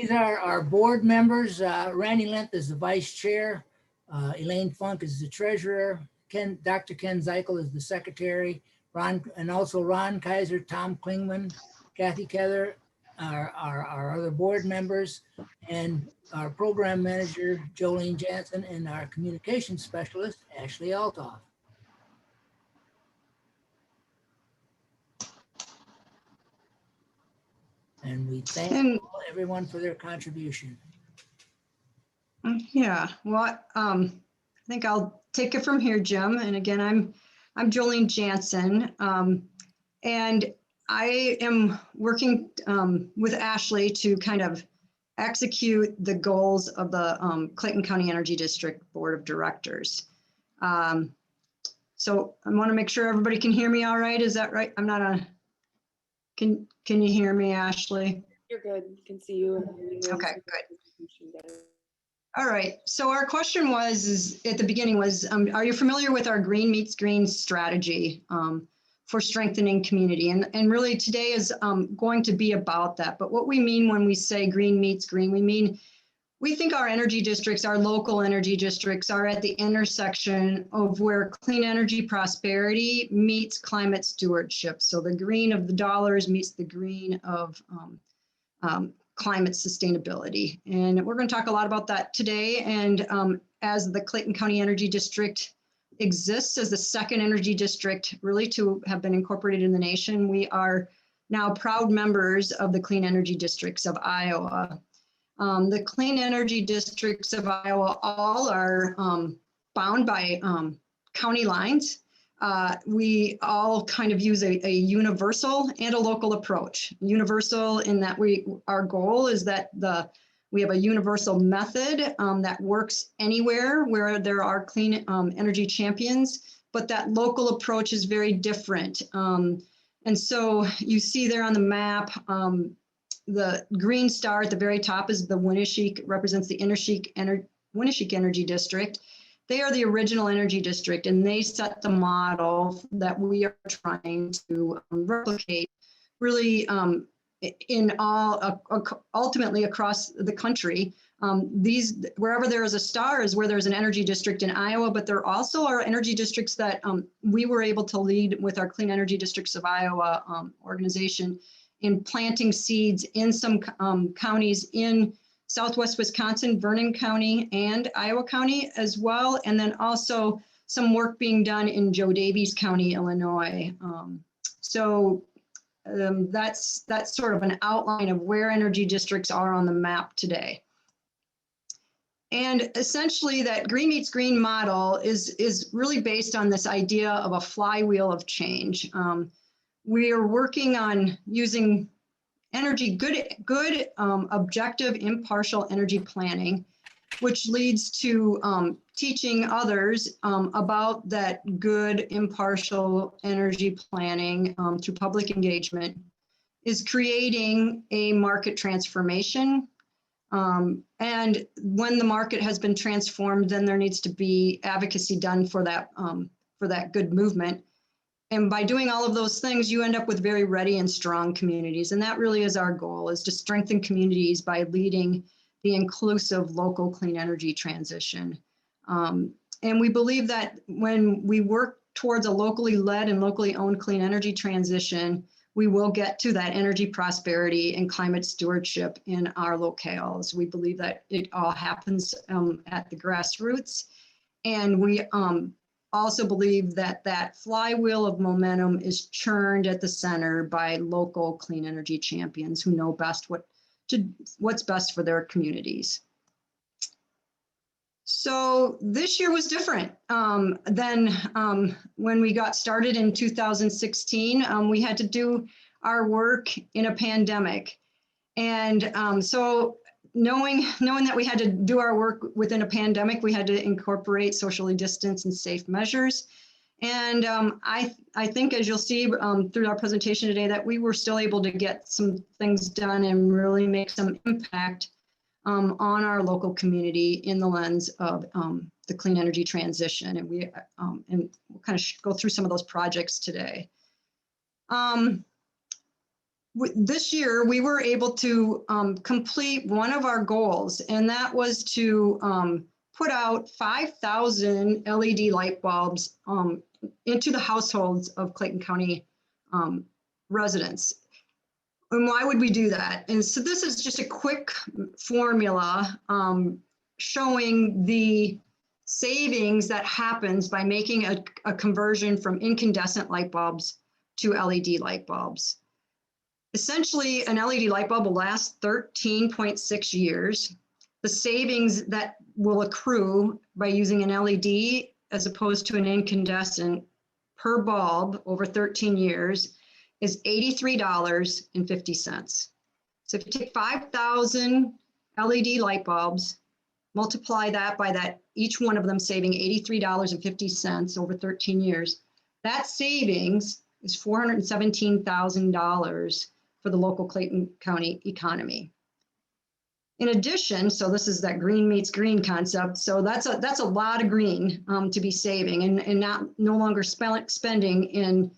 These are our board members. Randy Lenth is the vice chair. Elaine Funk is the treasurer. Dr. Ken Zeichel is the secretary. And also Ron Kaiser, Tom Klingman, Kathy Kether are our other board members, and our program manager, Jolene Jansen, and our communications specialist, Ashley Altoff. And we thank everyone for their contribution. Yeah, well, I think I'll take it from here, Jim. And again, I'm Jolene Jansen, and I am working with Ashley to kind of execute the goals of the Clayton County Energy District Board of Directors. So I want to make sure everybody can hear me all right. Is that right? I'm not on. Can you hear me, Ashley? You're good. You can see you. Okay, good. All right. So our question was, at the beginning was, are you familiar with our Green Meets Green strategy for strengthening community? And really today is going to be about that. But what we mean when we say green meets green, we think our energy districts, our local energy districts, are at the intersection of where clean energy prosperity meets climate stewardship. So the green of the dollars meets the green of climate sustainability. And we're going to talk a lot about that today. And as the Clayton County Energy District exists as the second energy district really to have been incorporated in the nation, we are now proud members of the Clean Energy Districts of Iowa. The Clean Energy Districts of Iowa all are bound by county lines. We all kind of use a universal and a local approach. Universal in that our goal is that we have a universal method that works anywhere where there are clean energy champions, but that local approach is very different. And so you see there on the map, the green star at the very top is the Winneshiek, represents the Winneshiek Energy District. They are the original energy district, and they set the model that we are trying to replicate really in all, ultimately across the country. Wherever there is a star is where there's an energy district in Iowa, but there also are energy districts that we were able to lead with our Clean Energy Districts of Iowa organization in planting seeds in some counties in Southwest Wisconsin, Vernon County, and Iowa County as well. And then also some work being done in Joe Daviess County, Illinois. That's sort of an outline of where energy districts are on the map today. And essentially that Green Meets Green model is really based on this idea of a flywheel of change. We are working on using good objective, impartial energy planning, which leads to teaching others about that good, impartial energy planning through public engagement, is creating a market transformation. And when the market has been transformed, then there needs to be advocacy done for that good movement. And by doing all of those things, you end up with very ready and strong communities. And that really is our goal, is to strengthen communities by leading the inclusive local clean energy transition. And we believe that when we work towards a locally led and locally owned clean energy transition, we will get to that energy prosperity and climate stewardship in our locales. We believe that it all happens at the grassroots. And we also believe that that flywheel of momentum is churned at the center by local clean energy champions who know best what's best for their communities. So this year was different than when we got started in 2016. We had to do our work in a pandemic. And so knowing that we had to do our work within a pandemic, we had to incorporate socially distanced and safe measures. And I think, as you'll see through our presentation today, that we were still able to get some things done and really make some impact on our local community in the lens of the clean energy transition. And we'll kind of go through some of those projects today. This year, we were able to complete one of our goals, and that was to put out 5,000 LED light bulbs into the households of Clayton County residents. And why would we do that? And so this is just a quick formula showing the savings that happens by making a conversion from incandescent light bulbs to LED light bulbs. Essentially, an LED light bulb will last 13.6 years. The savings that will accrue by using an LED as opposed to an incandescent per bulb over 13 years is $83.50. So if you take 5,000 LED light bulbs, multiply that by that, each one of them saving $83.50 over 13 years, that savings is $417,000 for the local Clayton County economy. In addition, so this is that green meets green concept. So that's a lot of green to be saving and no longer spending in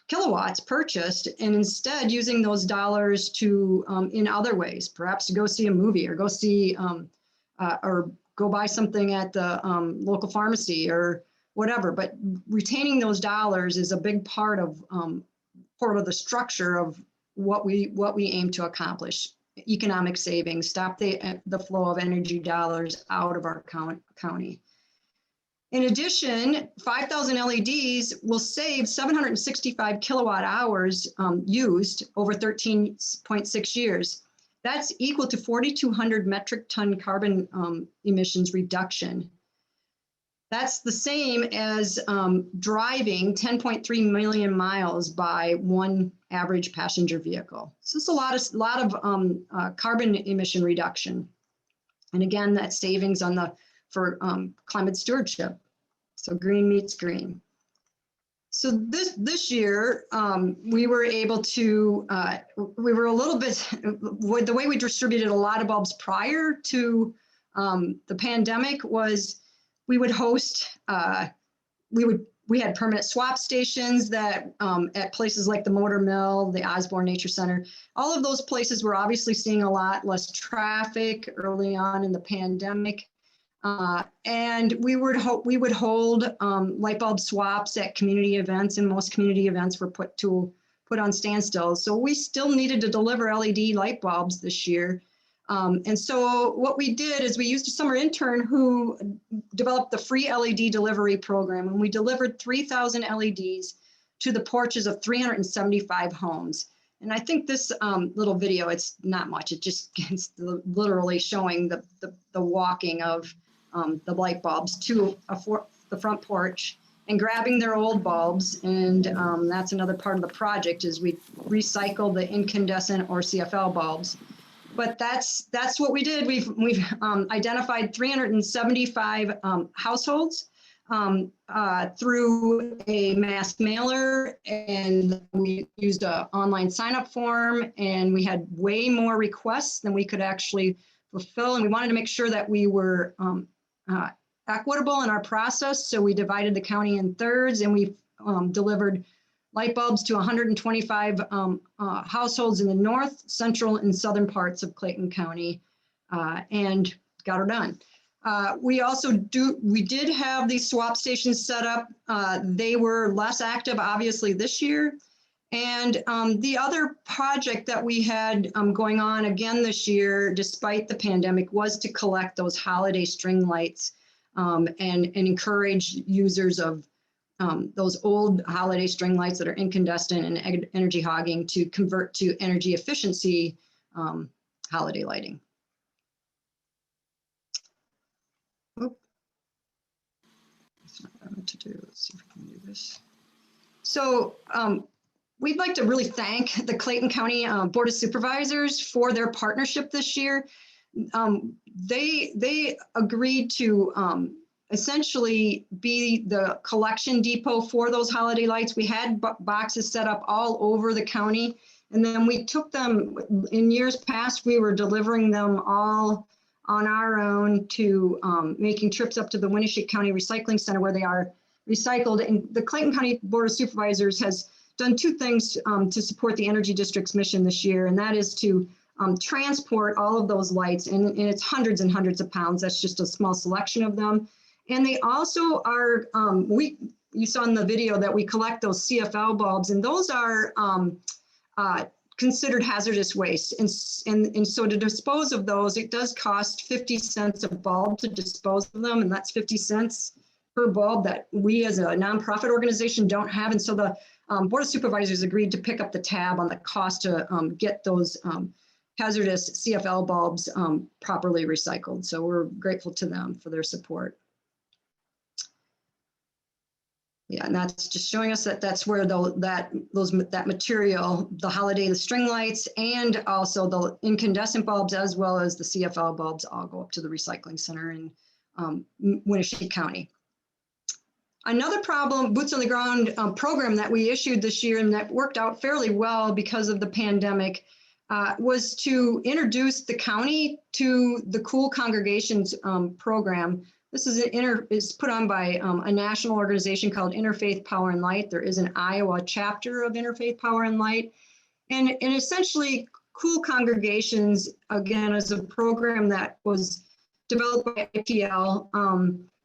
kilowatts purchased, and instead using those dollars to in other ways, perhaps to go see a movie or go see or go buy something at the local pharmacy or whatever. But retaining those dollars is a big part of the structure of what we aim to accomplish: economic savings, stop the flow of energy dollars out of our county. In addition, 5,000 LEDs will save 765 kilowatt hours used over 13.6 years. That's equal to 4,200 metric ton carbon emissions reduction. That's the same as driving 10.3 million miles by one average passenger vehicle. So it's a lot of carbon emission reduction. And again, that savings for climate stewardship. So green meets green. So this year, we were able to, we were a little bit, the way we distributed a lot of bulbs prior to the pandemic was we would host, we had permanent swap stations that at places like the Motor Mill, the Osborne Nature Center. All of those places were obviously seeing a lot less traffic early on in the pandemic. And we would hold light bulb swaps at community events, and most community events were put on standstill. So we still needed to deliver LED light bulbs this year. And so what we did is we used a summer intern who developed the free LED delivery program, and we delivered 3,000 LEDs to the porches of 375 homes. And I think this little video, it's not much, it just gets literally showing the walking of the light bulbs to the front porch and grabbing their old bulbs. And that's another part of the project, is we recycle the incandescent or CFL bulbs. But that's what we did. We've identified 375 households through a mass mailer, and we used an online sign-up form, and we had way more requests than we could actually fulfill. And we wanted to make sure that we were equitable in our process. So we divided the county in thirds, and we delivered light bulbs to 125 households in the north, central, and southern parts of Clayton County, and got her done. We did have these swap stations set up. They were less active, obviously, this year. And the other project that we had going on again this year, despite the pandemic, was to collect those holiday string lights and encourage users of those old holiday string lights that are incandescent and energy hogging to convert to energy efficiency holiday lighting. Oop. That's not what I meant to do. Let's see if we can do this. So we'd like to really thank the Clayton County Board of Supervisors for their partnership this year. They agreed to essentially be the collection depot for those holiday lights. We had boxes set up all over the county, and then we took them, in years past, we were delivering them all on our own to making trips up to the Winneshiek County Recycling Center where they are recycled. And the Clayton County Board of Supervisors has done two things to support the Energy District's mission this year, and that is to transport all of those lights, and it's hundreds and hundreds of pounds. That's just a small selection of them. And they also are, you saw in the video that we collect those CFL bulbs, and those are considered hazardous waste. And so to dispose of those, it does cost 50 cents a bulb to dispose of them, and that's 50 cents per bulb that we as a nonprofit organization don't have. And so the Board of Supervisors agreed to pick up the tab on the cost to get those hazardous CFL bulbs properly recycled. So we're grateful to them for their support. Yeah, and that's just showing us that that's where that material, the holiday, the string lights, and also the incandescent bulbs, as well as the CFL bulbs, all go up to the recycling center in Winnebago County. Another problem, boots on the ground program that we issued this year and that worked out fairly well because of the pandemic was to introduce the county to the Cool Congregations program. This is put on by a national organization called Interfaith Power and Light. There is an Iowa chapter of Interfaith Power and Light. And essentially, Cool Congregations, again, is a program that was developed by IPL.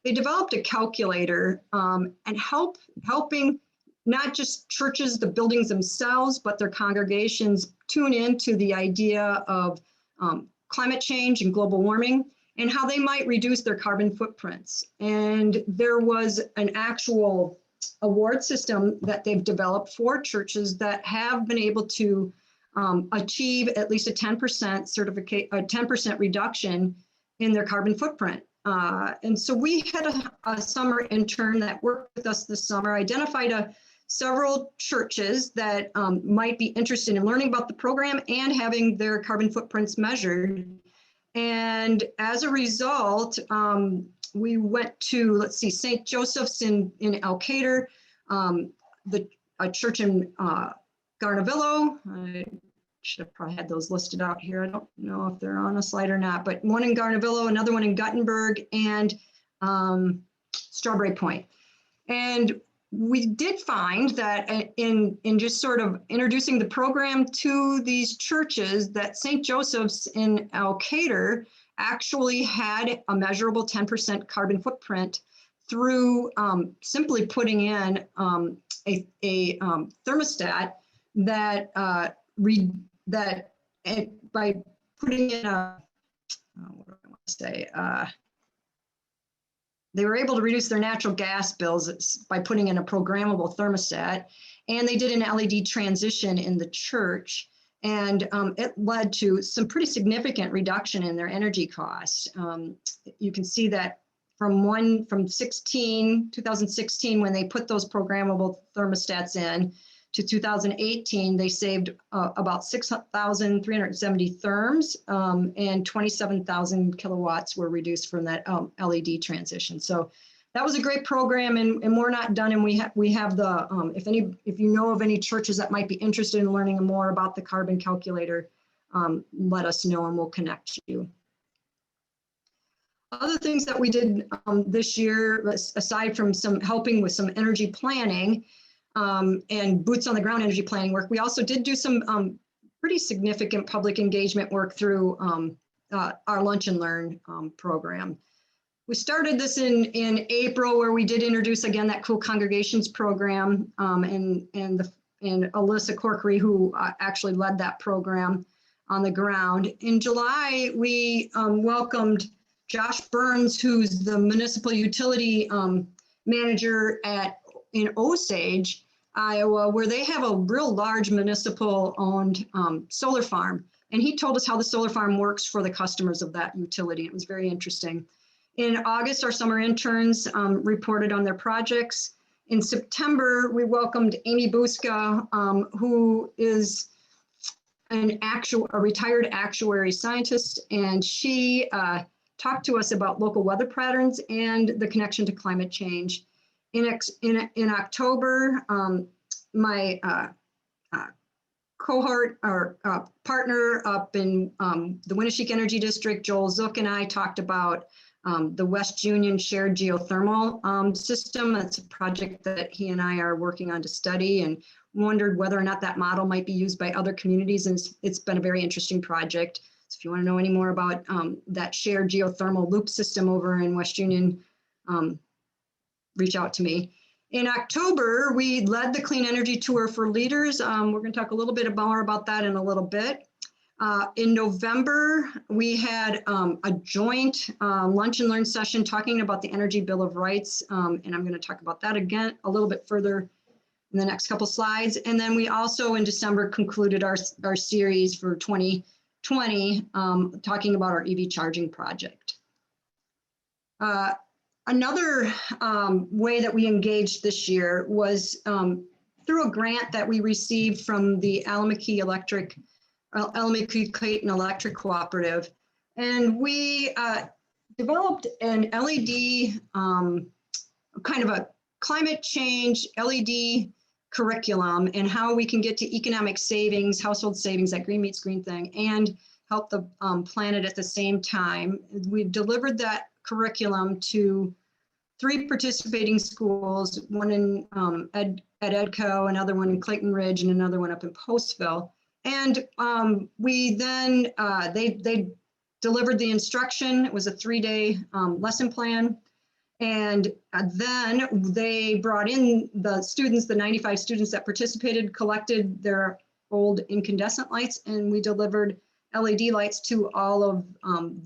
They developed a calculator and helping not just churches, the buildings themselves, but their congregations tune into the idea of climate change and global warming and how they might reduce their carbon footprints. And there was an actual award system that they've developed for churches that have been able to achieve at least a 10% certificate, a 10% reduction in their carbon footprint. And so we had a summer intern that worked with us this summer, identified several churches that might be interested in learning about the program and having their carbon footprints measured. And as a result, we went to, let's see, St. Joseph's in Elkader, a church in Garnavillo. I should have probably had those listed out here. I don't know if they're on a slide or not, but one in Garnavillo, another one in Guttenberg, and Strawberry Point. And we did find that in just sort of introducing the program to these churches, that St. Joseph's in Elkader actually had a measurable 10% carbon footprint through simply putting in a thermostat that by putting in a, what do I want to say? They were able to reduce their natural gas bills by putting in a programmable thermostat, and they did an LED transition in the church, and it led to some pretty significant reduction in their energy costs. You can see that from 2016, when they put those programmable thermostats in, to 2018, they saved about 6,370 therms and 27,000 kilowatts were reduced from that LED transition. So that was a great program, and we're not done. And we have the if you know of any churches that might be interested in learning more about the carbon calculator, let us know and we'll connect you. Other things that we did this year, aside from some helping with some energy planning, and boots on the ground energy planning work, we also did do some pretty significant public engagement work through our Lunch and Learn program. We started this in April, where we did introduce again that Cool Congregations program, and Alyssa Corkery, who actually led that program on the ground. In July, we welcomed Josh Burns, who's the municipal utility manager in Osage, Iowa, where they have a real large municipal-owned solar farm. And he told us how the solar farm works for the customers of that utility. It was very interesting. In August, our summer interns reported on their projects. In September, we welcomed Amy Buska, who is a retired actuary scientist, and she talked to us about local weather patterns and the connection to climate change. In October, my cohort or partner up in the Winnebago Energy District, Joel Zook, and I talked about the West Union Shared Geothermal system. That's a project that he and I are working on to study, and wondered whether or not that model might be used by other communities. And it's been a very interesting project. So if you want to know any more about that shared geothermal loop system over in West Union, reach out to me. In October, we led the Clean Energy Tour for Leaders. We're going to talk a little bit more about that in a little bit. In November, we had a joint lunch and learn session talking about the Energy Bill of Rights, and I'm going to talk about that again a little bit further in the next couple slides. And then we also in December concluded our series for 2020, talking about our EV charging project. Another way that we engaged this year was through a grant that we received from the Alameda Clayton Electric Cooperative. And we developed an LED, kind of a climate change LED curriculum, and how we can get to economic savings, household savings, that green meets green thing, and help the planet at the same time. We delivered that curriculum to 3 participating schools, one in at EDCO, another one in Clayton Ridge, and another one up in Postville. And we then, they delivered the instruction. It was a 3-day lesson plan. And then they brought in the students, the 95 students that participated, collected their old incandescent lights, and we delivered LED lights to all of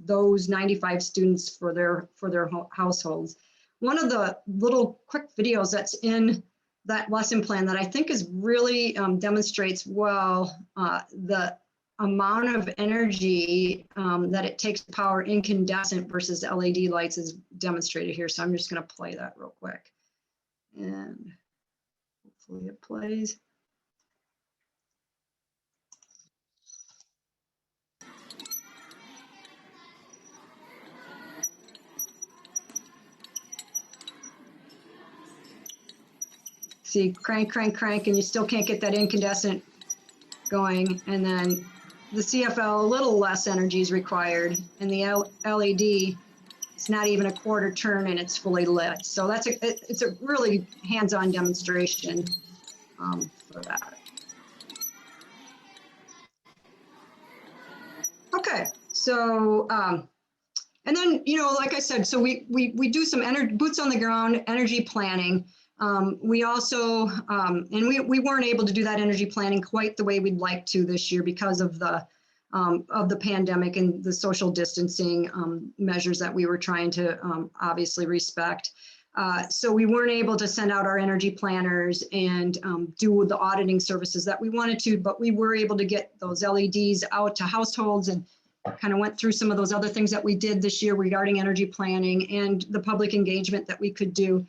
those 95 students for their households. One of the little quick videos that's in that lesson plan that I think is really demonstrates well the amount of energy that it takes to power incandescent versus LED lights is demonstrated here. So I'm just going to play that real quick, and hopefully it plays. See, crank, crank, crank, and you still can't get that incandescent going. And then the CFL, a little less energy is required. And the LED, it's not even a quarter turn and it's fully lit. So it's a really hands-on demonstration for that. Okay, so, and then, like I said, so we do some boots on the ground energy planning. We also, and we weren't able to do that energy planning quite the way we'd like to this year because of the pandemic and the social distancing measures that we were trying to obviously respect. So we weren't able to send out our energy planners and do the auditing services that we wanted to, but we were able to get those LEDs out to households, and kind of went through some of those other things that we did this year regarding energy planning and the public engagement that we could do.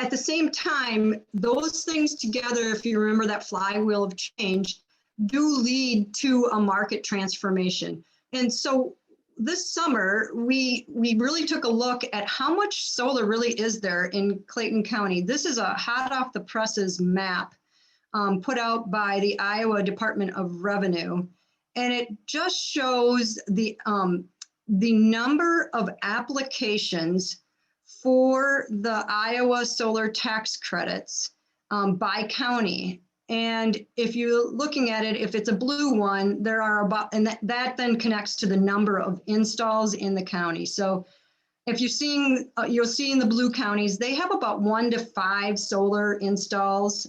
At the same time, those things together, if you remember that flywheel of change, do lead to a market transformation. And so this summer, we really took a look at how much solar really is there in Clayton County. This is a hot off the presses map put out by the Iowa Department of Revenue. And it just shows the number of applications for the Iowa solar tax credits by county. And if you're looking at it, if it's a blue one, there are about, and that then connects to the number of installs in the county. So if you're seeing, you'll see in the blue counties, they have about 1 to 5 solar installs,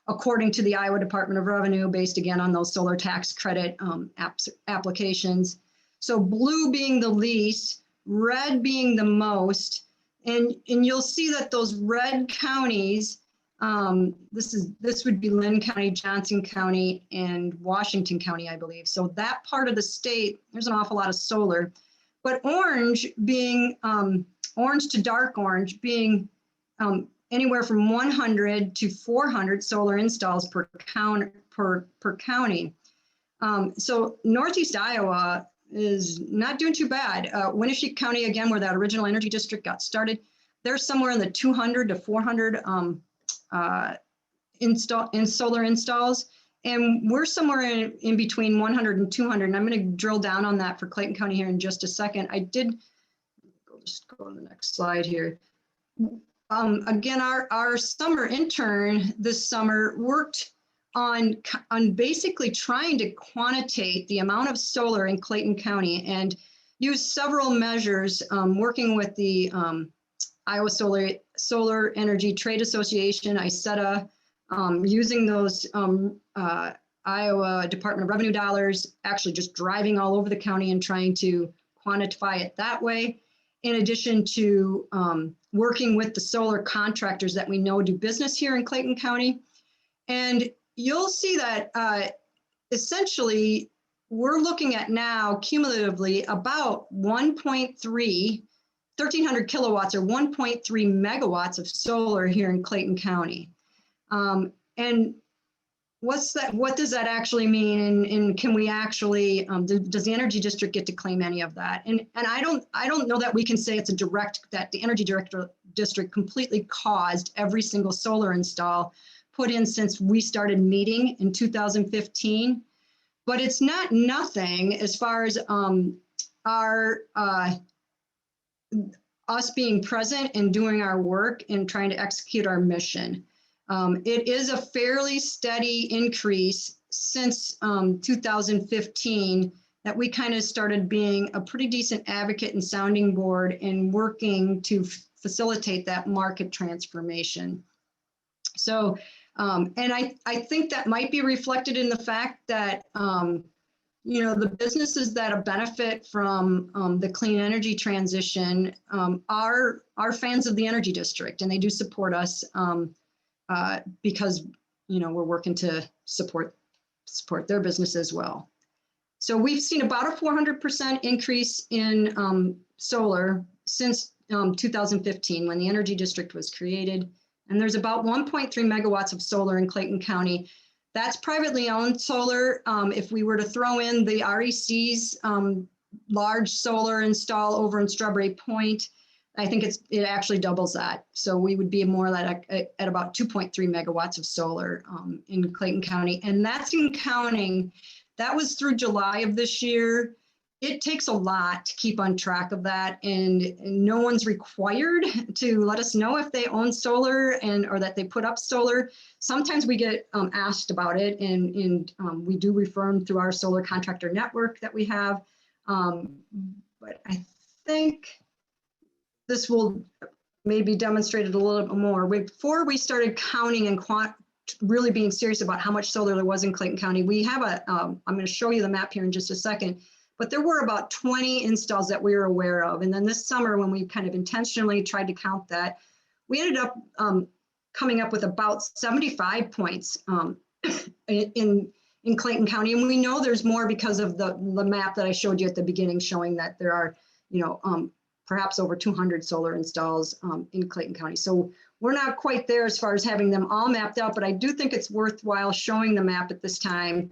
according to the Iowa Department of Revenue, based again on those solar tax credit applications. So blue being the least, red being the most, and you'll see that those red counties, this would be Lynn County, Johnson County, and Washington County, I believe. So that part of the state, there's an awful lot of solar. But orange being, orange to dark orange being anywhere from 100 to 400 solar installs per county. So Northeast Iowa is not doing too bad. Winneshiek County, again, where that original energy district got started, they're somewhere in the 200 to 400 solar installs. And we're somewhere in between 100 and 200. And I'm going to drill down on that for Clayton County here in just a second. I did just go to the next slide here. Again, our summer intern this summer worked on basically trying to quantitate the amount of solar in Clayton County and used several measures, working with the Iowa Solar Energy Trade Association, ISETA, using those Iowa Department of Revenue dollars, actually just driving all over the county and trying to quantify it that way. In addition to working with the solar contractors that we know do business here in Clayton County. And you'll see that essentially we're looking at now cumulatively about 1.3 kilowatts or 1.3 megawatts of solar here in Clayton County. And what's that? What does that actually mean? And can we actually, does the Energy District get to claim any of that? And I don't know that we can say it's a direct, that the Energy District completely caused every single solar install put in since we started meeting in 2015. But it's not nothing as far as us being present and doing our work and trying to execute our mission. It is a fairly steady increase since 2015 that we kind of started being a pretty decent advocate and sounding board and working to facilitate that market transformation. So, and I think that might be reflected in the fact that, you know, the businesses that benefit from the clean energy transition are fans of the Energy District, and they do support us. Because, you know, we're working to support their business as well. So we've seen about a 400% increase in solar since 2015 when the Energy District was created. And there's about 1.3 megawatts of solar in Clayton County. That's privately owned solar. If we were to throw in the REC's large solar install over in Strawberry Point, I think it actually doubles that. So we would be more like at about 2.3 megawatts of solar in Clayton County. And that's in counting, that was through July of this year. It takes a lot to keep on track of that. And no one's required to let us know if they own solar or that they put up solar. Sometimes we get asked about it, and we do refer them through our solar contractor network that we have. But I think this will maybe demonstrate it a little bit more. Before we started counting and really being serious about how much solar there was in Clayton County, we have I'm going to show you the map here in just a second, but there were about 20 installs that we were aware of. And then this summer, when we kind of intentionally tried to count that, we ended up coming up with about 75 points in Clayton County. And we know there's more because of the map that I showed you at the beginning, showing that there are, you know, perhaps over 200 solar installs in Clayton County. So we're not quite there as far as having them all mapped out, but I do think it's worthwhile showing the map at this time.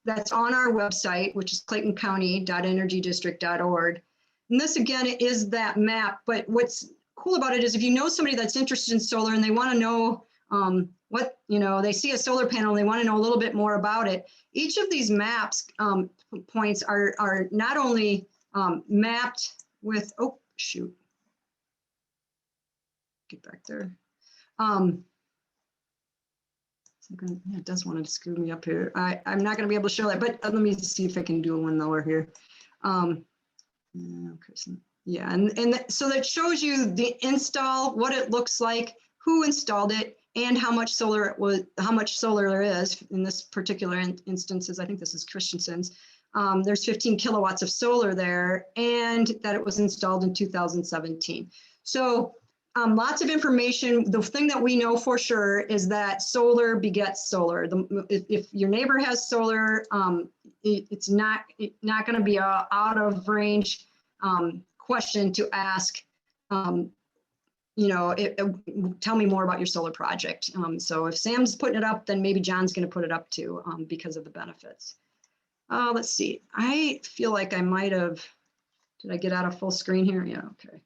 That's on our website, which is claytoncounty.energydistrict.org. And this again is that map, but what's cool about it is if you know somebody that's interested in solar and they want to know what, you know, they see a solar panel and they want to know a little bit more about it, each of these maps points are not only mapped with, oh, shoot. Get back there. Yeah, it does want to screw me up here. I'm not going to be able to show that, but let me see if I can do one lower here. Yeah, and so that shows you the install, what it looks like, who installed it, and how much solar it was, how much solar there is. In this particular instances, I think this is Christensen's. There's 15 kilowatts of solar there, and that it was installed in 2017. So lots of information. The thing that we know for sure is that solar begets solar. If your neighbor has solar, it's not going to be a out of range question to ask. You know, tell me more about your solar project. So if Sam's putting it up, then maybe John's going to put it up too because of the benefits. Let's see. I feel like I might have. Did I get out of full screen here? Yeah. Okay.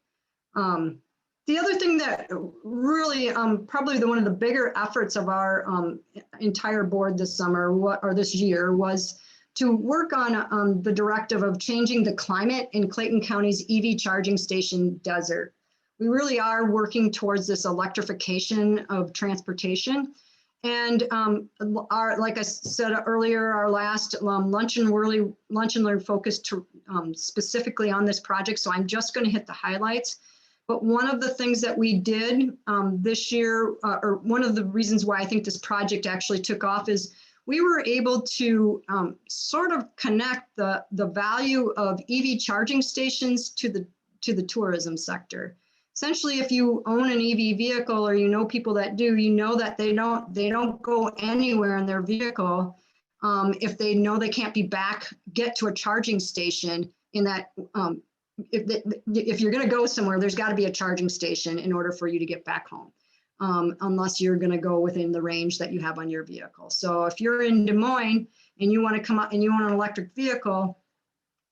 The other thing that really probably one of the bigger efforts of our entire board this summer or this year was to work on the directive of changing the climate in Clayton County's EV charging station desert. We really are working towards this electrification of transportation. And like I said earlier, our last lunch and learn focused specifically on this project. So I'm just going to hit the highlights. But one of the things that we did this year, or one of the reasons why I think this project actually took off, is we were able to sort of connect the value of EV charging stations to the tourism sector. Essentially, if you own an EV vehicle, or you know people that do, you know that they don't go anywhere in their vehicle if they know they can't get to a charging station. In that, if you're going to go somewhere, there's got to be a charging station in order for you to get back home, unless you're going to go within the range that you have on your vehicle. So if you're in Des Moines and you want to come up and you want an electric vehicle,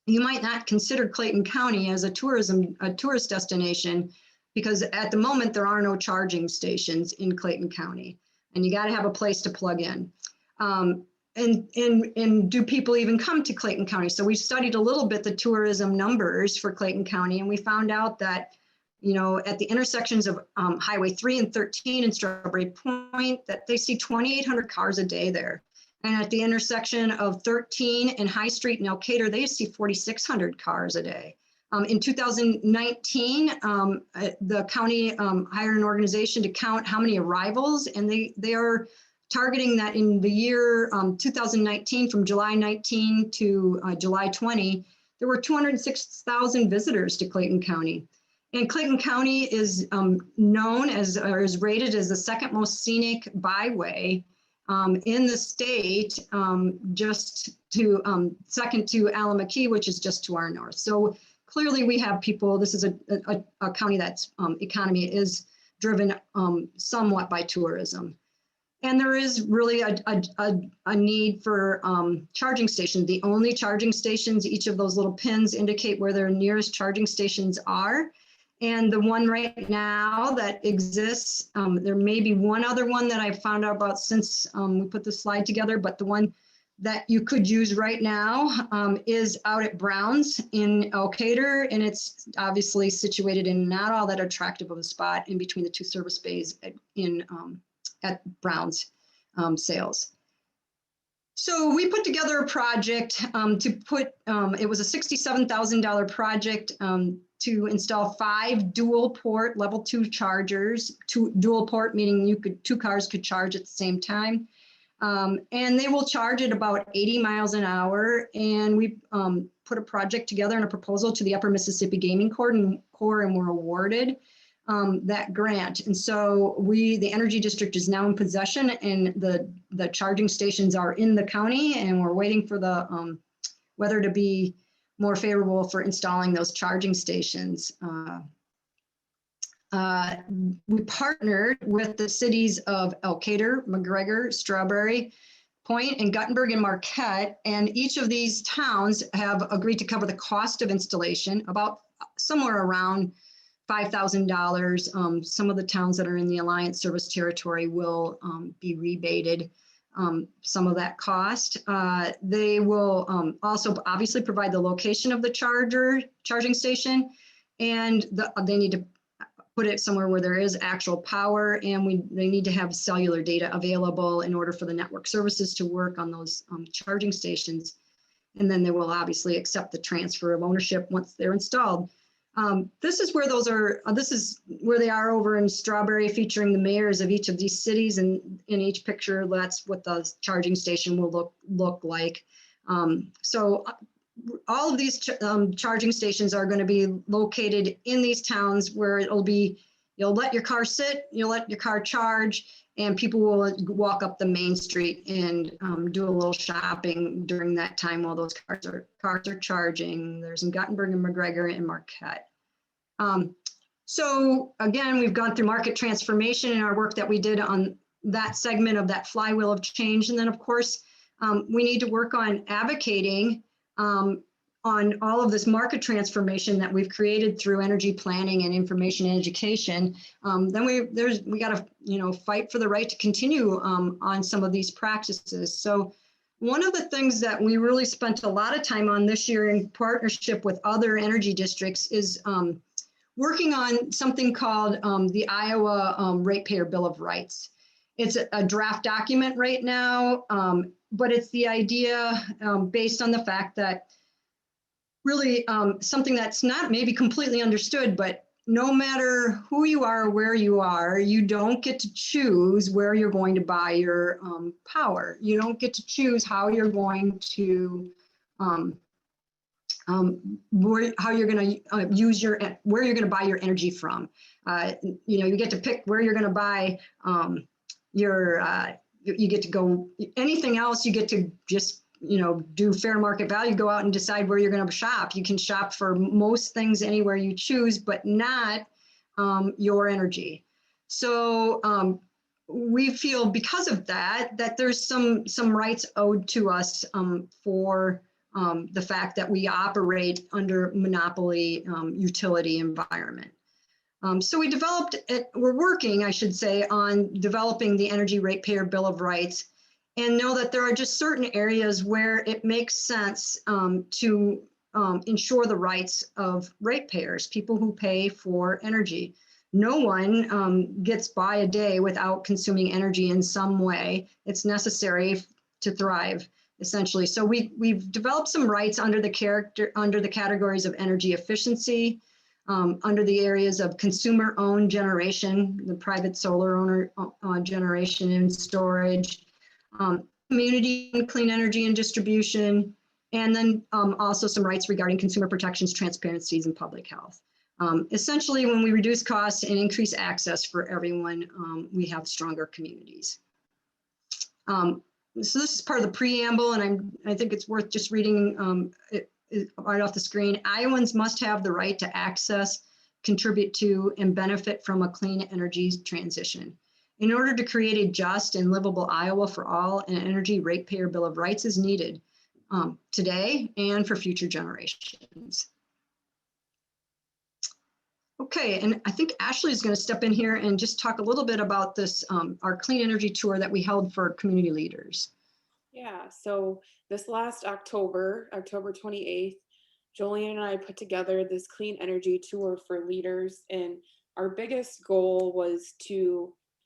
you might not consider Clayton County as a tourist destination, because at the moment there are no charging stations in Clayton County, and you got to have a place to plug in. And do people even come to Clayton County? So we studied a little bit the tourism numbers for Clayton County, and we found out that, you know, at the intersections of Highway 3 and 13 in Strawberry Point, that they see 2,800 cars a day there. And at the intersection of 13 and High Street in Elkader, they see 4,600 cars a day. In 2019, the county hired an organization to count how many arrivals, and they are targeting that in the year 2019, from July 19 to July 20, there were 206,000 visitors to Clayton County. And Clayton County is known as, or is rated as, the second most scenic byway in the state, just to second to Allamakee, which is just to our north. So clearly we have people, this is a county that's economy is driven somewhat by tourism. And there is really a need for charging stations. The only charging stations, each of those little pins indicate where their nearest charging stations are. And the one right now that exists, there may be one other one that I found out about since we put the slide together, but the one that you could use right now is out at Brown's in Elkader, and it's obviously situated in not all that attractive of a spot in between the two service bays at Brown's sales. So we put together a project to put, it was a $67,000 project to install 5 dual port level 2 chargers. Dual port meaning two cars could charge at the same time. And they will charge at about 80 miles an hour. And we put a project together and a proposal to the Upper Mississippi Gaming Corps, and were awarded that grant. And so the Energy District is now in possession, and the charging stations are in the county, and we're waiting for the weather to be more favorable for installing those charging stations. We partnered with the cities of Elkader, McGregor, Strawberry Point, and Guttenberg and Marquette, and each of these towns have agreed to cover the cost of installation, about somewhere around $5,000. Some of the towns that are in the Alliance Service Territory will be rebated some of that cost. They will also obviously provide the location of the charging station, and they need to put it somewhere where there is actual power, and they need to have cellular data available in order for the network services to work on those charging stations. And then they will obviously accept the transfer of ownership once they're installed. This is where they are over in Strawberry, featuring the mayors of each of these cities, and in each picture, that's what the charging station will look like. So all of these charging stations are going to be located in these towns, where it'll be, you'll let your car sit, you'll let your car charge, and people will walk up the main street and do a little shopping during that time while those cars are charging. There's in Guttenberg and McGregor and Marquette. So again, we've gone through market transformation in our work that we did on that segment of that flywheel of change. And then of course, we need to work on advocating on all of this market transformation that we've created through energy planning and information and education. Then we got to fight for the right to continue on some of these practices. So one of the things that we really spent a lot of time on this year in partnership with other energy districts is working on something called the Iowa Ratepayer Bill of Rights. It's a draft document right now, but it's the idea based on the fact that really something that's not maybe completely understood, but no matter who you are or where you are, you don't get to choose where you're going to buy your power. You don't get to choose how you're going to how you're going to use where you're going to buy your energy from. You get to pick where you're going to buy you get to go anything else. You get to just do fair market value, go out and decide where you're going to shop. You can shop for most things anywhere you choose, but not your energy. So we feel because of that there's some rights owed to us for the fact that we operate under monopoly utility environment. So we're working, I should say, on developing the Energy Ratepayer Bill of Rights, and know that there are just certain areas where it makes sense to ensure the rights of ratepayers, people who pay for energy. No one gets by a day without consuming energy in some way. It's necessary to thrive, essentially. So we've developed some rights under the categories of energy efficiency, under the areas of consumer-owned generation, the private solar owner generation and storage, community and clean energy and distribution, and then also some rights regarding consumer protections, transparencies, and public health. Essentially, when we reduce costs and increase access for everyone, we have stronger communities. So this is part of the preamble, and I think it's worth just reading it right off the screen. Iowans must have the right to access, contribute to, and benefit from a clean energy transition. In order to create a just and livable Iowa for all, an Energy Ratepayer Bill of Rights is needed today and for future generations. Okay, and I think Ashley is going to step in here and just talk a little bit about this, our clean energy tour that we held for community leaders. Yeah, so this last October 28th, Jolene and I put together this clean energy tour for leaders, and our biggest goal was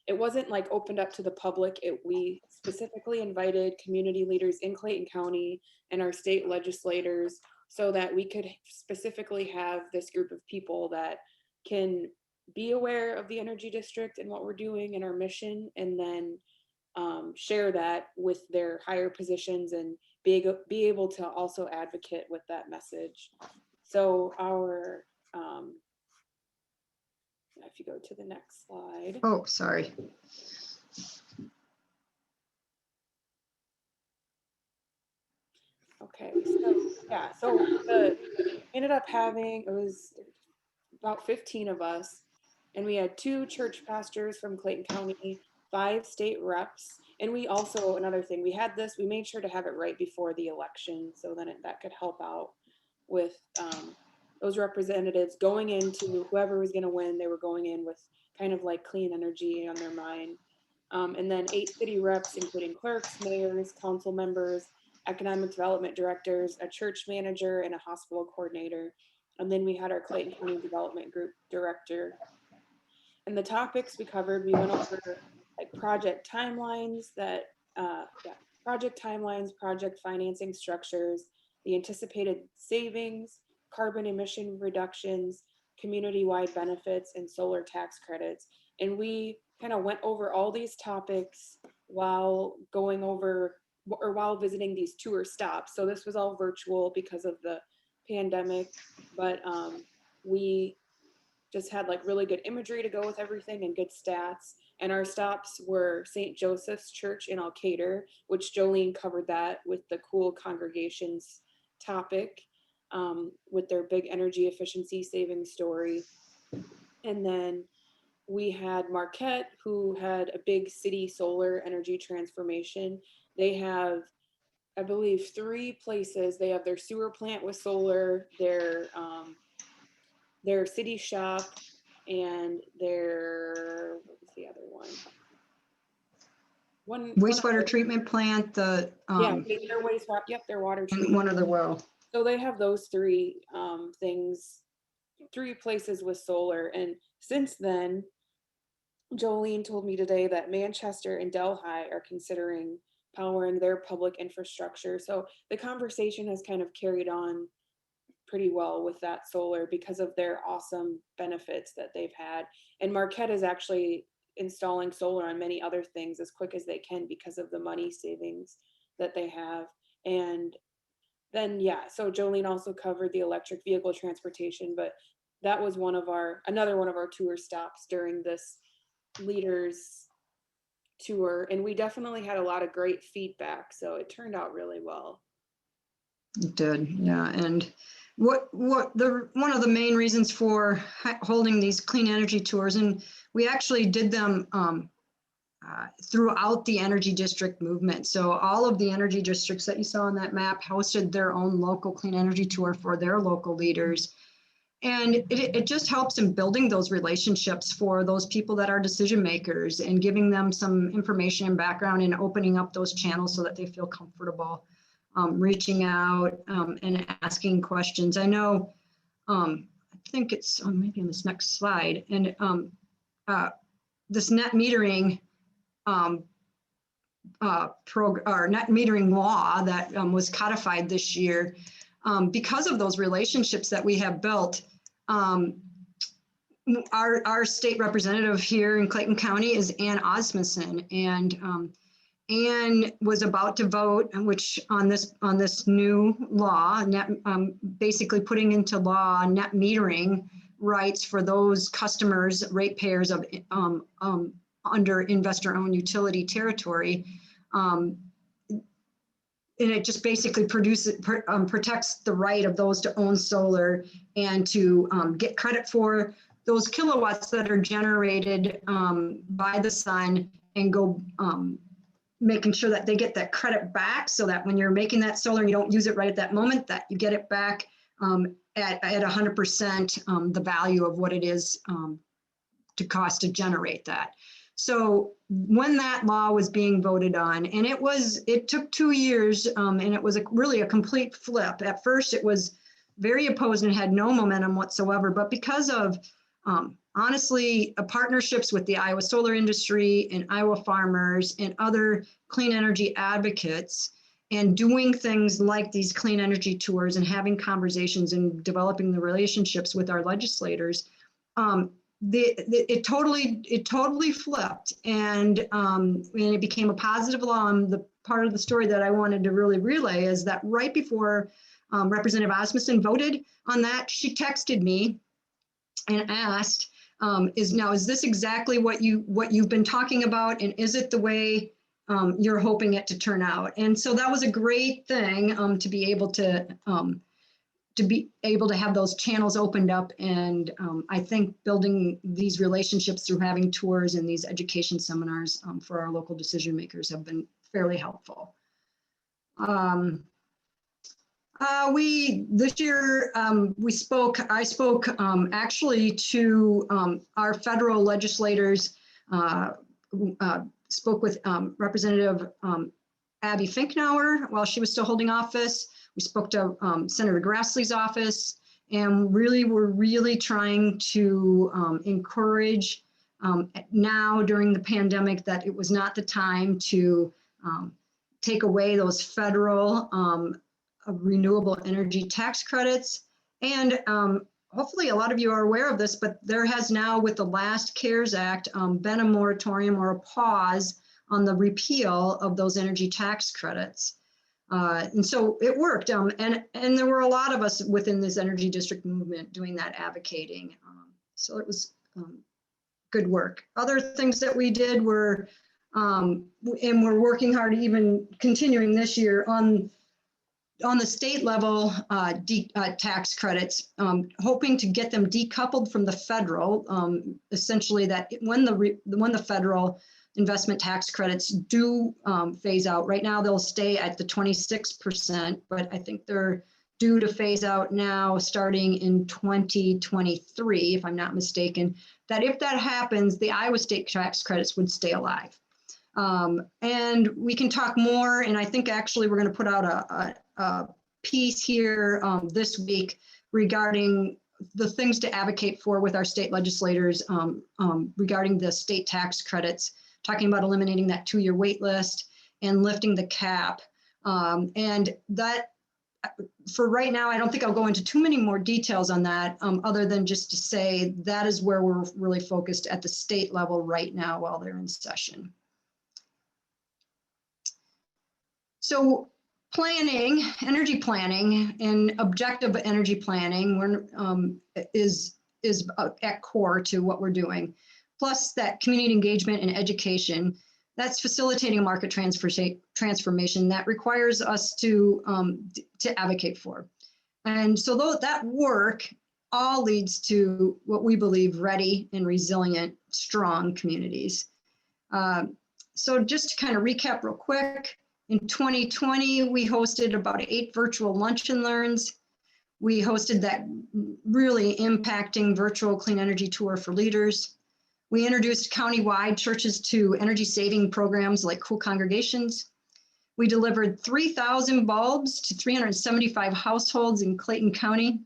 it wasn't like opened up to the public. We specifically invited community leaders in Clayton County and our state legislators so that we could specifically have this group of people that can be aware of the energy district and what we're doing and our mission, and then share that with their higher positions and be able to also advocate with that message. So our, if you go to the next slide. Oh, sorry. Okay, so yeah, so ended up having, it was about 15 of us, and we had 2 church pastors from Clayton County, 5 state reps, and we also, another thing, we made sure to have it right before the election, so then that could help out with those representatives going into whoever was going to win. They were going in with kind of like clean energy on their mind. And then 8 city reps, including clerks, mayors, council members, economic development directors, a church manager, and a hospital coordinator. And then we had our Clayton County Development Group director. And the topics we covered, we went over like project timelines, project financing structures, the anticipated savings, carbon emission reductions, community-wide benefits, and solar tax credits. And we kind of went over all these topics while going over or while visiting these tour stops. So this was all virtual because of the pandemic, but we just had like really good imagery to go with everything and good stats. And our stops were St. Joseph's Church in Alcater, which Jolene covered that with the cool congregations topic, with their big energy efficiency saving story. And then we had Marquette, who had a big city solar energy transformation. They have, I believe, 3 places. They have their sewer plant with solar, their city shop, and what was the other one? One wastewater other- treatment plant, the, Yeah, their wastewater, yep, their water and treatment. one other well. So they have those three things, three places with solar. And since then, Jolene told me today that Manchester and Delhi are considering powering their public infrastructure. So the conversation has kind of carried on pretty well with that solar because of their awesome benefits that they've had. And Marquette is actually installing solar on many other things as quick as they can because of the money savings that they have. And then, yeah, so Jolene also covered the electric vehicle transportation, but that was another one of our tour stops during this leaders tour. And we definitely had a lot of great feedback. So it turned out really well. It did, yeah. And one of the main reasons for holding these clean energy tours, and we actually did them throughout the energy district movement. So all of the energy districts that you saw on that map hosted their own local clean energy tour for their local leaders. And it just helps in building those relationships for those people that are decision makers and giving them some information and background and opening up those channels so that they feel comfortable reaching out and asking questions. I know, I think it's maybe on this next slide, and this net metering net metering law that was codified this year, because of those relationships that we have built. Our state representative here in Clayton County is Ann Osmundson, and Ann was about to vote, which on this new law, basically putting into law net metering rights for those customers, ratepayers of under investor-owned utility territory. And it just basically protects the right of those to own solar and to get credit for those kilowatts that are generated by the sun, and go making sure that they get that credit back, so that when you're making that solar and you don't use it right at that moment, that you get it back at 100% the value of what it is to cost to generate that. So when that law was being voted on, and it took 2 years, and it was really a complete flip. At first, it was very opposed and had no momentum whatsoever, but because of honestly, partnerships with the Iowa solar industry and Iowa farmers and other clean energy advocates, and doing things like these clean energy tours and having conversations and developing the relationships with our legislators, it totally flipped, and it became a positive law. The part of the story that I wanted to really relay is that right before Representative Osmundson voted on that, she texted me and asked, is this exactly what you've been talking about, and is it the way you're hoping it to turn out? And so that was a great thing to be able to have those channels opened up. And I think building these relationships through having tours and these education seminars for our local decision makers have been fairly helpful. This year I spoke actually to our federal legislators, spoke with Representative Abby Finkenauer while she was still holding office. We spoke to Senator Grassley's office, and we're really trying to encourage now during the pandemic that it was not the time to take away those federal renewable energy tax credits. And hopefully a lot of you are aware of this, but there has now, with the last CARES Act, been a moratorium or a pause on the repeal of those energy tax credits. And so it worked. And there were a lot of us within this energy district movement doing that advocating. So it was good work. Other things that we did were, and we're working hard, even continuing this year on the state level tax credits, hoping to get them decoupled from the federal, essentially that when the federal investment tax credits do phase out. Right now, they'll stay at the 26%, but I think they're due to phase out now starting in 2023, if I'm not mistaken, that if that happens, the Iowa state tax credits would stay alive. And we can talk more, and I think actually we're going to put out a piece here this week regarding the things to advocate for with our state legislators regarding the state tax credits, talking about eliminating that 2-year wait list and lifting the cap. And that, for right now, I don't think I'll go into too many more details on that, other than just to say that is where we're really focused at the state level right now while they're in session. So planning, energy planning and objective energy planning is at core to what we're doing. Plus that community engagement and education, that's facilitating a market transformation that requires us to advocate for. And so that work all leads to what we believe ready and resilient, strong communities. So just to kind of recap real quick, in 2020, we hosted about 8 virtual lunch and learns. We hosted that really impacting virtual clean energy tour for leaders. We introduced countywide churches to energy saving programs like Cool Congregations. We delivered 3,000 bulbs to 375 households in Clayton County.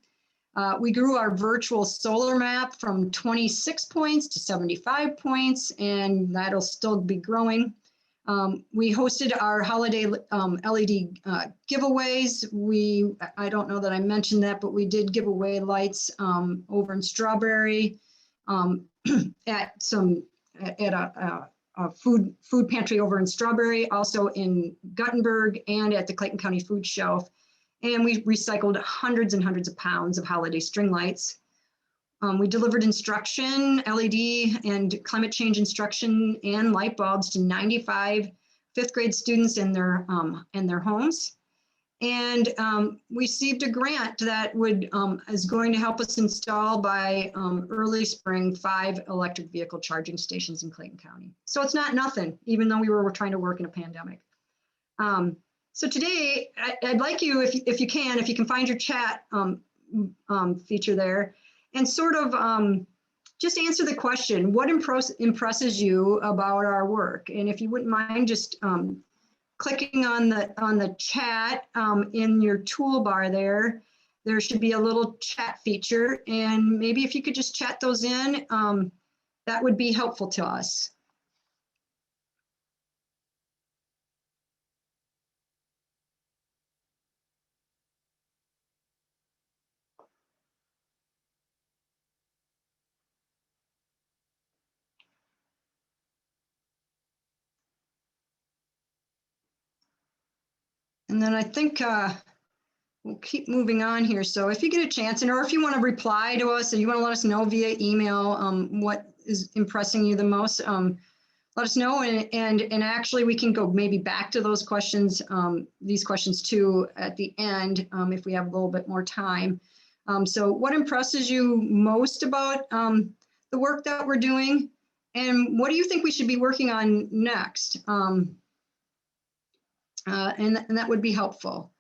We grew our virtual solar map from 26 points to 75 points, and that'll still be growing. We hosted our holiday LED giveaways. I don't know that I mentioned that, but we did give away lights over in Strawberry at a food pantry over in Strawberry, also in Guttenberg and at the Clayton County Food Shelf. And we recycled hundreds and hundreds of pounds of holiday string lights. We delivered instruction, LED and climate change instruction and light bulbs to 95 fifth grade students in their homes. And we received a grant that is going to help us install by early spring 5 electric vehicle charging stations in Clayton County. So it's not nothing, even though we were trying to work in a pandemic. So today, I'd like you, if you can find your chat feature there, and sort of just answer the question, what impresses you about our work? And if you wouldn't mind just clicking on the chat in your toolbar there should be a little chat feature. And maybe if you could just chat those in, that would be helpful to us. And then I think we'll keep moving on here. So if you get a chance, or if you want to reply to us and you want to let us know via email what is impressing you the most, let us know. And actually we can go maybe back to those questions, these questions too, at the end, if we have a little bit more time. So what impresses you most about the work that we're doing? And what do you think we should be working on next? And that would be helpful.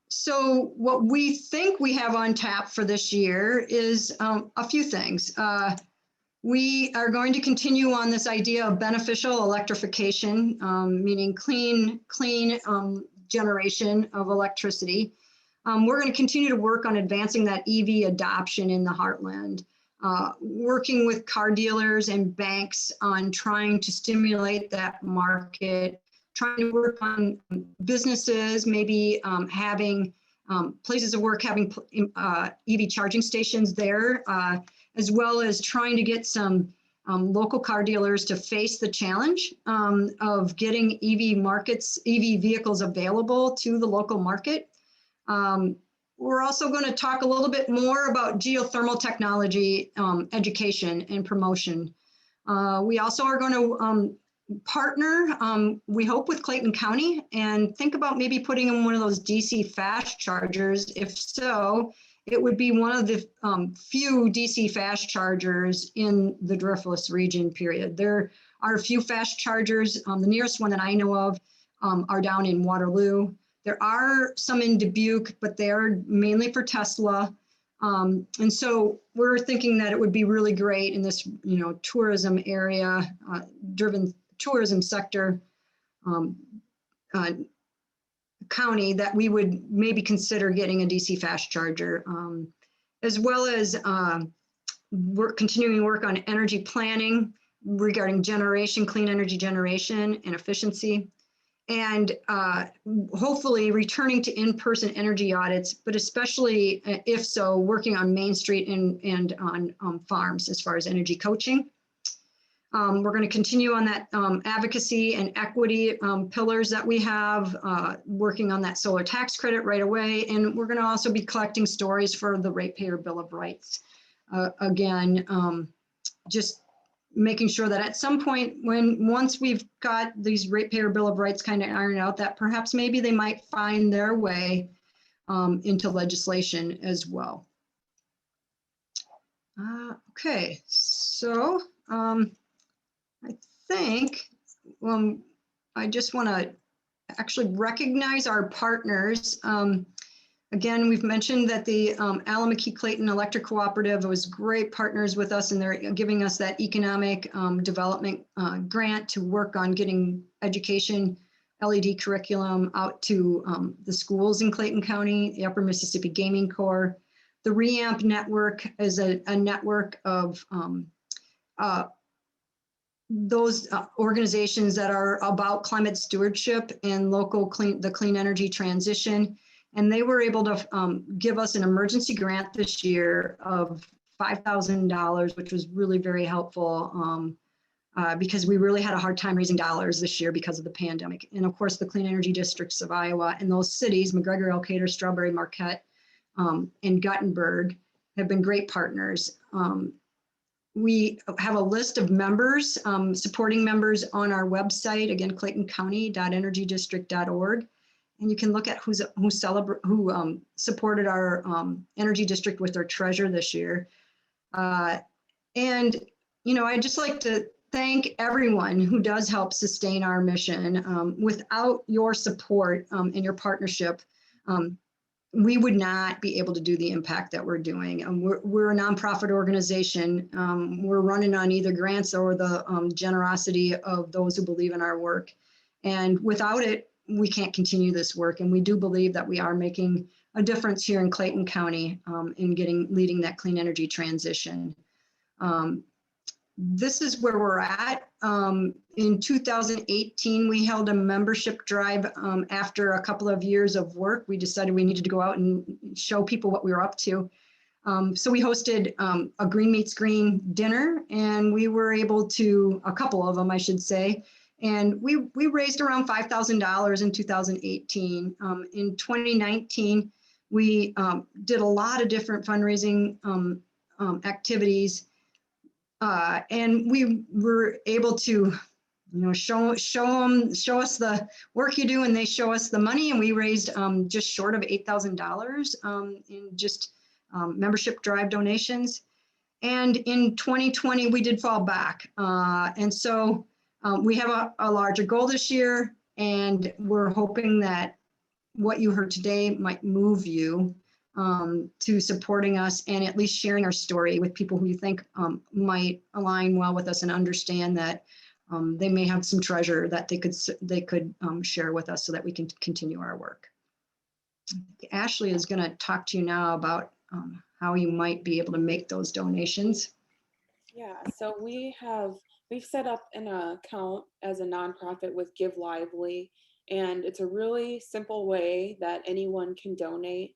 So what we think we have on tap for this year is a few things. We are going to continue on this idea of beneficial electrification, meaning clean generation of electricity. We're going to continue to work on advancing that EV adoption in the heartland, working with car dealers and banks on trying to stimulate that market, trying to work on businesses, maybe having places of work, having EV charging stations there, as well as trying to get some local car dealers to face the challenge of getting EV vehicles available to the local market. We're also going to talk a little bit more about geothermal technology education and promotion. We also are going to partner, we hope, with Clayton County and think about maybe putting in one of those DC fast chargers. If so, it would be one of the few DC fast chargers in the Driftless region, period. There are a few fast chargers. The nearest one that I know of are down in Waterloo. There are some in Dubuque, but they are mainly for Tesla. And so we're thinking that it would be really great in this, tourism area driven tourism sector county that we would maybe consider getting a DC fast charger, as well as we're continuing work on energy planning regarding generation, clean energy generation and efficiency, and hopefully returning to in-person energy audits, but especially if so, working on Main Street and on farms as far as energy coaching. We're going to continue on that advocacy and equity pillars that we have, working on that solar tax credit right away. And we're going to also be collecting stories for the Ratepayer Bill of Rights. Again, just making sure that at some point once we've got these Ratepayer Bill of Rights kind of ironed out, that perhaps maybe they might find their way into legislation as well. Okay, so I think I just want to actually recognize our partners. Again, we've mentioned that the Allamakee-Clayton Electric Cooperative was great partners with us, and they're giving us that economic development grant to work on getting education LED curriculum out to the schools in Clayton County, the Upper Mississippi Gaming Corps. The REAMP network is a network of those organizations that are about climate stewardship and local clean energy transition. And they were able to give us an emergency grant this year of $5,000, which was really very helpful because we really had a hard time raising dollars this year because of the pandemic. And of course, the clean energy districts of Iowa and those cities, McGregor, Elkader, Strawberry, Marquette, and Guttenberg, have been great partners. We have a list of members, supporting members on our website, again, claytoncounty.energydistrict.org. And you can look at who supported our energy district with their treasure this year. And, you know, I'd just like to thank everyone who does help sustain our mission. Without your support and your partnership, we would not be able to do the impact that we're doing. We're a nonprofit organization. We're running on either grants or the generosity of those who believe in our work. And without it, we can't continue this work. And we do believe that we are making a difference here in Clayton County in leading that clean energy transition. This is where we're at. In 2018, we held a membership drive after a couple of years of work. We decided we needed to go out and show people what we were up to. So we hosted a Green Meets Green dinner, and we were able to, a couple of them, I should say, and we raised around $5,000 in 2018. In 2019, we did a lot of different fundraising activities. And we were able to, you know, show us the work you do, and they show us the money, and we raised just short of $8,000 in just membership drive donations. And in 2020, we did fall back. And so we have a larger goal this year, and we're hoping that what you heard today might move you to supporting us and at least sharing our story with people who you think might align well with us and understand that they may have some treasure that they could share with us so that we can continue our work. Ashley is going to talk to you now about how you might be able to make those donations. Yeah, so we've set up an account as a nonprofit with Give Lively, and it's a really simple way that anyone can donate.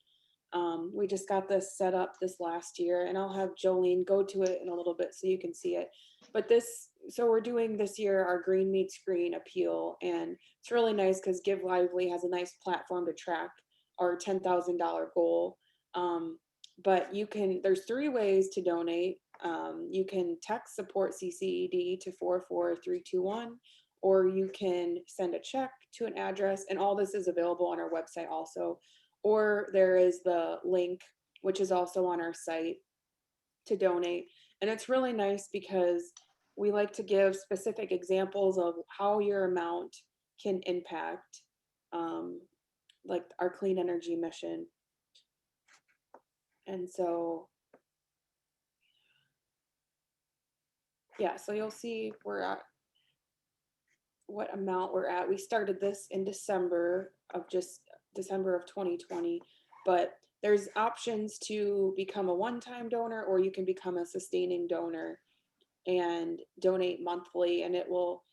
We just got this set up this last year, and I'll have Jolene go to it in a little bit so you can see it. But so we're doing this year our Green Meets Green appeal, and it's really nice because Give Lively has a nice platform to track our $10,000 goal. But there's 3 ways to donate. You can text support CCED to 44321, or you can send a check to an address, and all this is available on our website also. Or there is the link, which is also on our site, to donate. And it's really nice because we like to give specific examples of how your amount can impact like our clean energy mission. And so, yeah, so you'll see we're at what amount we're at. We started this in December of 2020, but there's options to become a one-time donor, or you can become a sustaining donor and donate monthly, and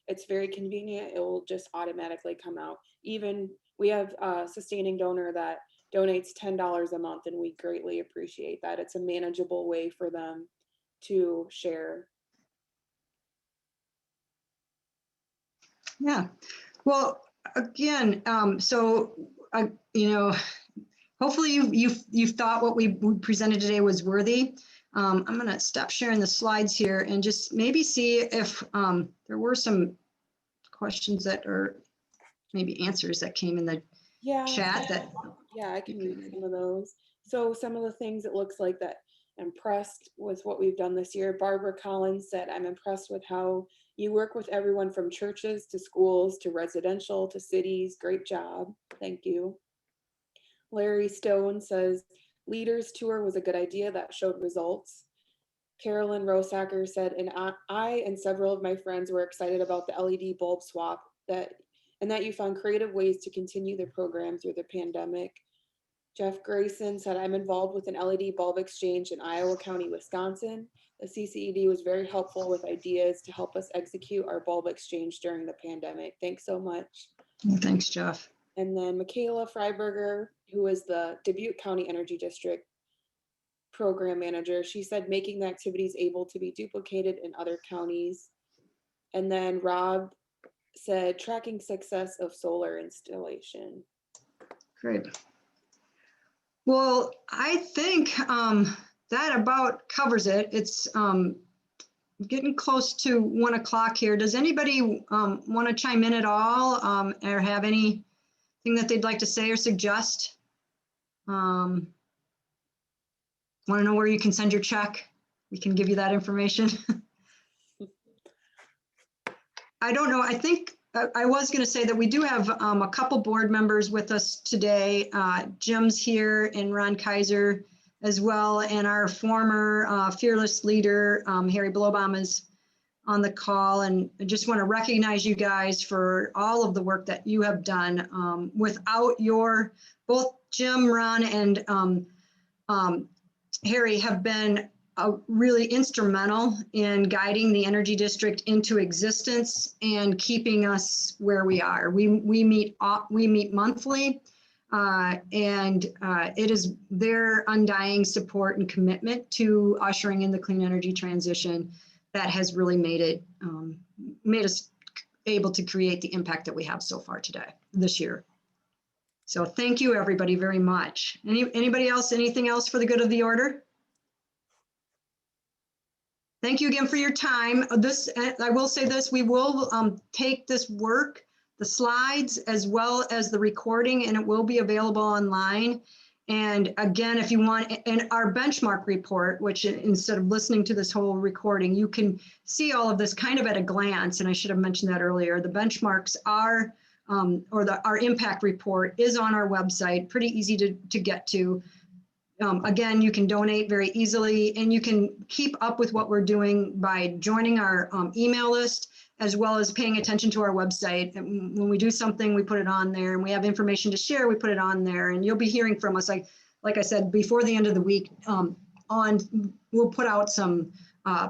it's very convenient. It will just automatically come out. Even we have a sustaining donor that donates $10 a month, and we greatly appreciate that. It's a manageable way for them to share. Yeah, well, again, hopefully you've thought what we presented today was worthy. I'm gonna stop sharing the slides here and just maybe see if there were some questions that are maybe answers that came in the chat that. Yeah, I can read some of those. So some of the things it looks like that impressed with what we've done this year. Barbara Collins said, I'm impressed with how you work with everyone from churches to schools to residential to cities. Great job. Thank you. Larry Stone says, leaders tour was a good idea that showed results. Carolyn Rosacker said, and I and several of my friends were excited about the LED bulb swap and that you found creative ways to continue the program through the pandemic. Jeff Grayson said, I'm involved with an LED bulb exchange in Iowa County, Wisconsin. The CCED was very helpful with ideas to help us execute our bulb exchange during the pandemic. Thanks so much. Thanks, Jeff. And then Michaela Freiberger, who is the Dubuque County Energy District program manager, she said making the activities able to be duplicated in other counties. And then Rob said tracking success of solar installation. Great. Well, I think that about covers it. It's getting close to 1 o'clock here. Does anybody want to chime in at all or have anything that they'd like to say or suggest? Want to know where you can send your check? We can give you that information. I don't know. I think I was going to say that we do have a couple board members with us today. Jim's here and Ron Kaiser as well. And our former fearless leader, Harry Blobom, is on the call. And I just want to recognize you guys for all of the work that you have done. Without both Jim, Ron, and Harry have been really instrumental in guiding the Energy District into existence and keeping us where we are. We meet monthly, and it is their undying support and commitment to ushering in the clean energy transition that has really made us able to create the impact that we have so far this year. So thank you, everybody, very much. Anybody else, anything else for the good of the order? Thank you again for your time. I will say this, we will take this work, the slides, as well as the recording, and it will be available online. And again, if you want, and our benchmark report, which instead of listening to this whole recording, you can see all of this kind of at a glance. And I should have mentioned that earlier. The benchmarks are, our impact report is on our website, pretty easy to get to. Again, you can donate very easily, and you can keep up with what we're doing by joining our email list, as well as paying attention to our website. And when we do something, we put it on there, and we have information to share, we put it on there, and you'll be hearing from us. Like I said, before the end of the week, we'll put out some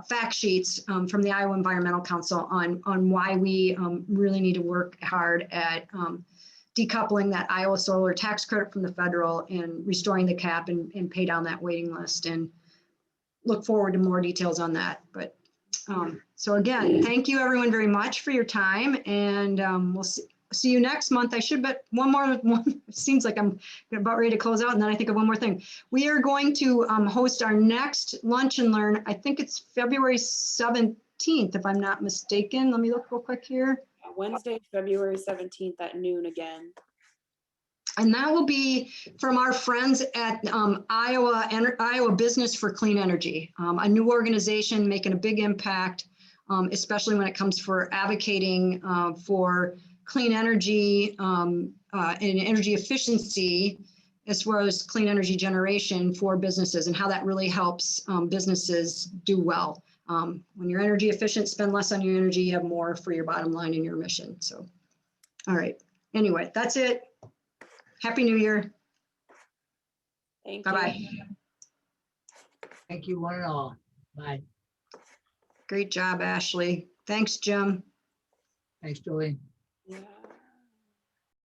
fact sheets from the Iowa Environmental Council on why we really need to work hard at decoupling that Iowa solar tax credit from the federal and restoring the cap and pay down that waiting list, and look forward to more details on that. But so again, thank you everyone very much for your time, and we'll see you next month. I should bet one more. It seems like I'm about ready to close out, and then I think of one more thing. We are going to host our next Lunch and Learn. I think it's February 17th, if I'm not mistaken. Let me look real quick here. Wednesday, February 17th at noon again. And that will be from our friends at Iowa Business for Clean Energy, a new organization making a big impact, especially when it comes for advocating for clean energy and energy efficiency, as well as clean energy generation for businesses, and how that really helps businesses do well. When you're energy efficient, spend less on your energy, you have more for your bottom line and your mission. So, all right. Anyway, that's it. Happy New Year. Thank you. Bye-bye. Thank you, one and all. Bye. Great job, Ashley. Thanks, Jim. Thanks, Jolene. Yeah.